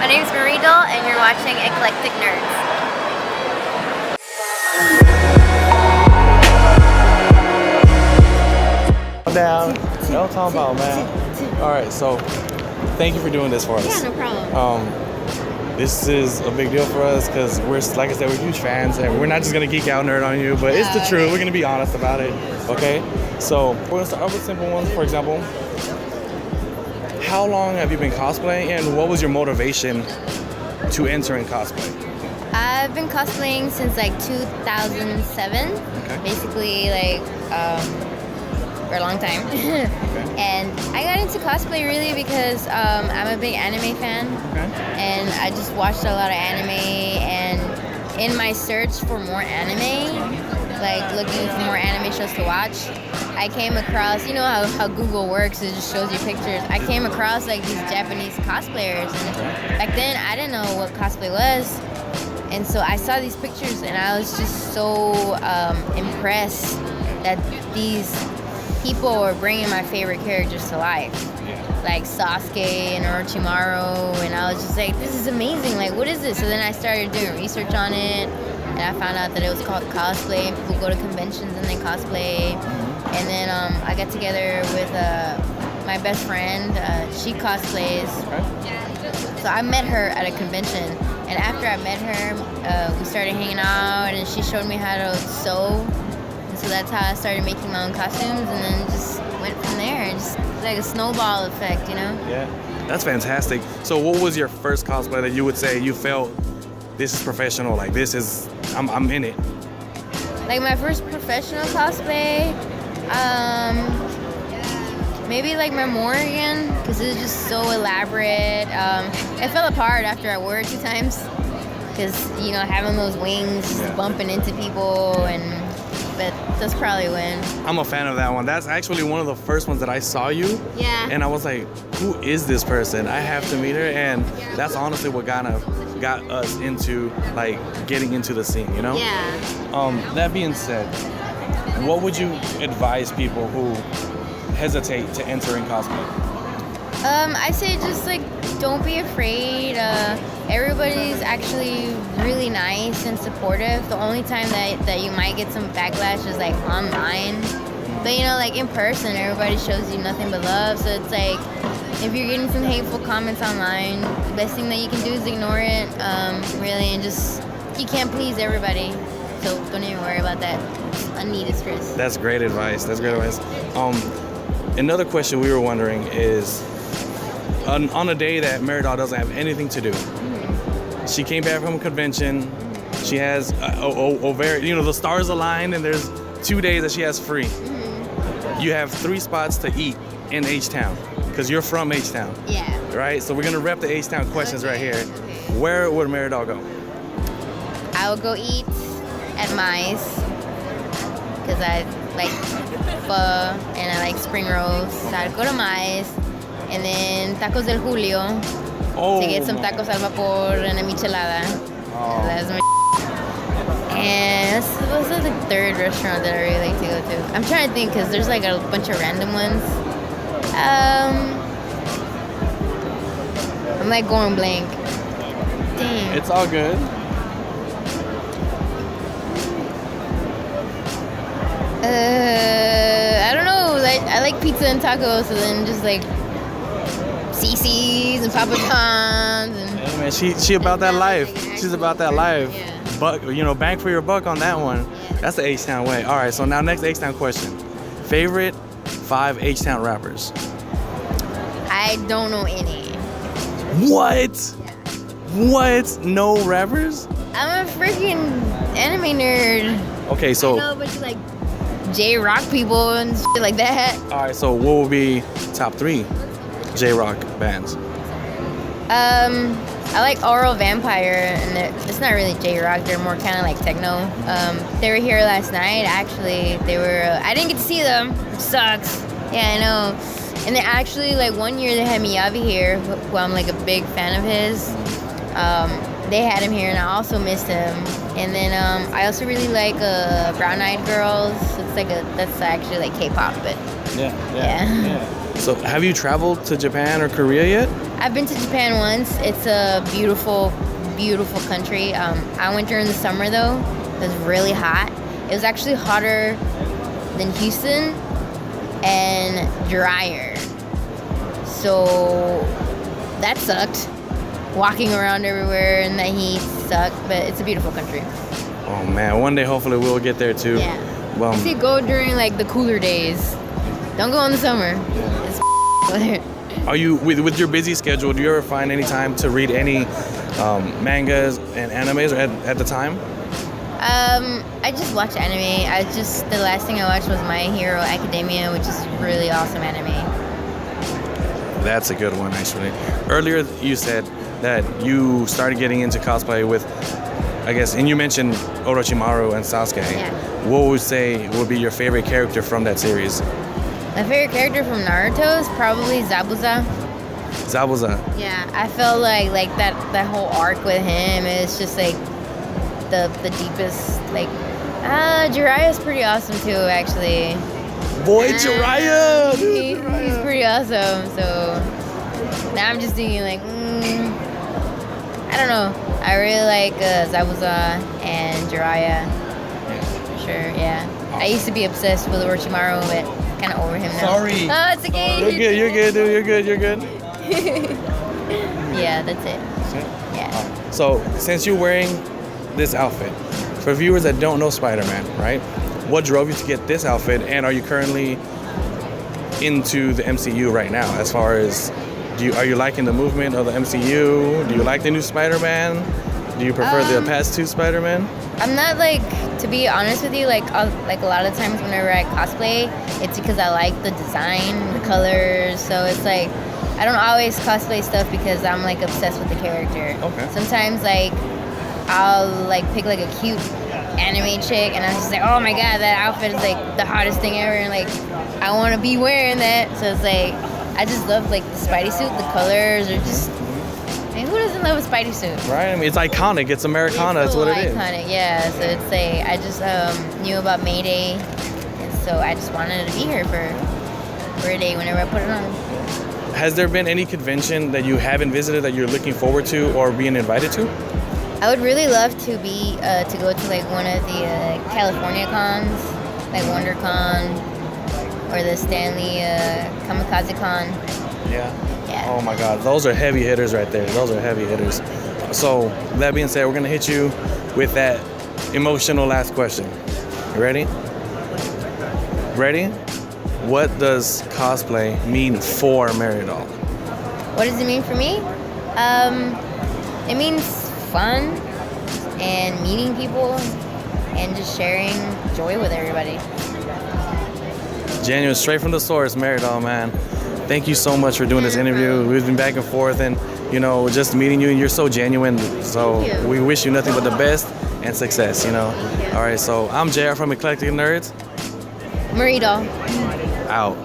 My name is MarieDoll, and you're watching Eclectic Nerds. Down. No talking about, man. All right, so thank you for doing this for us. Yeah, no problem. This is a big deal for us because we're, like I said, we're huge fans, and we're not just gonna geek out nerd on you, but it's the truth. We're gonna be honest about it. Okay. So we're gonna start off with simple ones. For example, how long have you been cosplaying, and what was your motivation to enter in cosplay? I've been cosplaying since like 2007. Okay. Basically, like for a long time. Okay. And I got into cosplay really because I'm a big anime fan. Okay. And I just watched a lot of anime, and in my search for more anime, like looking for more anime shows to watch, I came across, you know how Google works, it just shows you pictures. I came across like these Japanese cosplayers, and back then I didn't know what cosplay was. And so I saw these pictures and I was just so impressed that these people were bringing my favorite characters to life. Like Sasuke and Orochimaru, and I was just like, this is amazing, like what is this? So then I started doing research on it, and I found out that it was called cosplay, and people go to conventions and they cosplay. And then I got together with my best friend, she cosplays. So I met her at a convention, and after I met her, we started hanging out, and she showed me how to sew. And so that's how I started making my own costumes, and then just went from there, and just like a snowball effect, you know? Yeah, that's fantastic. So what was your first cosplay that you would say you felt, this is professional, like this is, I'm in it? Like my first professional cosplay, maybe like my Morrigan, because it was just so elaborate. It fell apart after I wore it 2 times, because, you know, having those wings, just bumping into people, but that's probably when. I'm a fan of that one. That's actually one of the first ones that I saw you. Yeah. And I was like, who is this person? I have to meet her. And that's honestly what got us into like getting into the scene, you know? Yeah. That being said, what would you advise people who hesitate to enter in cosplay? I say just like don't be afraid. Everybody's actually really nice and supportive. The only time that you might get some backlash is like online. But you know, like in person, everybody shows you nothing but love. So it's like if you're getting some hateful comments online, the best thing that you can do is ignore it, really, and just, you can't please everybody. So don't even worry about that unneeded stress. That's great advice. That's great advice. Another question we were wondering is, on a day that MarieDoll doesn't have anything to do, she came back from a convention, she has you know, the stars aligned, and there's 2 days that she has free. You have 3 spots to eat in H-Town, because you're from H-Town. Yeah. Right? So we're gonna rep the H-Town questions right here. Where would MarieDoll go? I would go eat at Mice, because I like pho and I like spring rolls. So I'd go to Mice, and then Tacos del Julio to get some tacos al vapor and a michelada. That's my and what's the 3rd restaurant that I really like to go to? I'm trying to think, because there's like a bunch of random ones. I'm like going blank. Dang. It's all good. I don't know. Like I like pizza and tacos, so then just like CC's and Papa John's and. Yeah, man, she about that life. She's about that life. Yeah. Buck, you know, bang for your buck on that one. Yeah. That's the H-Town way. All right, so now next H-Town question. Favorite 5 H-Town rappers? I don't know any. What? Yeah. What? No rappers? I'm a freaking anime nerd. Okay, so. I know a bunch of like J-Rock people and shit like that. All right, so what will be top 3 J-Rock bands? I like Oral Vampire, and it's not really J-Rock. They're more kind of like techno. They were here last night. Actually, they were. I didn't get to see them. Which sucks. Yeah, I know. And they actually, like, one year they had Miyavi here, who I'm like a big fan of his. They had him here, and I also missed him. And then I also really like Brown Eyed Girls. It's like that's actually like K-pop, but Yeah. So have you traveled to Japan or Korea yet? I've been to Japan once. It's a beautiful, beautiful country. I went during the summer though. It was really hot. It was actually hotter than Houston and drier. So that sucked. Walking around everywhere in the heat sucked, but it's a beautiful country. Oh man, one day hopefully we'll get there too. Yeah. Well, I say go during like the cooler days. Don't go in the summer. It's there. are you with your busy schedule? Do you ever find any time to read any mangas and animes at the time? I just watch anime. The last thing I watched was My Hero Academia, which is really awesome anime. That's a good one, actually. Earlier, you said that you started getting into cosplay with, I guess, and you mentioned Orochimaru and Sasuke. Yeah. What would you say would be your favorite character from that series? My favorite character from Naruto is probably Zabuza. Zabuza. Yeah, I felt like that whole arc with him is just like the deepest. Like, Jiraiya's pretty awesome too, actually. Boy, Jiraiya! He's pretty awesome. So now I'm just thinking like, I don't know. I really like Zabuza and Jiraiya. For sure, yeah. I used to be obsessed with Orochimaru, but kind of over him now. Sorry. Oh, it's okay. You're good, dude. You're good. Yeah, that's it. Yeah. So, since you're wearing this outfit, for viewers that don't know Spider-Man, right? What drove you to get this outfit, and are you currently into the MCU right now? As far as, are you liking the movement of the MCU? Do you like the new Spider-Man? Do you prefer the past two Spider-Man? I'm not like, to be honest with you, like a lot of times whenever I cosplay, it's because I like the design, the colors. So it's like, I don't always cosplay stuff because I'm like obsessed with the character. Okay. Sometimes like I'll like pick like a cute anime chick and I'm just like, oh my god, that outfit is like the hottest thing ever, and like I want to be wearing that. So it's like, I just love like the Spidey suit, the colors are just, I mean, who doesn't love a Spidey suit? Right, I mean, it's iconic. It's Americana. That's what it is. Iconic, yeah. So it's like, I just knew about May Day, and so I just wanted to be here for a day whenever I put it on. Has there been any convention that you haven't visited that you're looking forward to or being invited to? I would really love to be to go to like one of the California cons, like WonderCon or the Stanley Kamikaze Con. Yeah. Yeah. Oh my God, those are heavy hitters right there. Those are heavy hitters. So that being said, we're gonna hit you with that emotional last question. You ready? Ready? What does cosplay mean for MarieDoll? What does it mean for me? It means fun and meeting people and just sharing joy with everybody. Genuine, straight from the source, MarieDoll, man. Thank you so much for doing this interview. We've been back and forth and, you know, just meeting you, and you're so genuine. So we wish you nothing but the best and success, you know. All right, so I'm JR from Eclectic Nerds. MarieDoll. Out.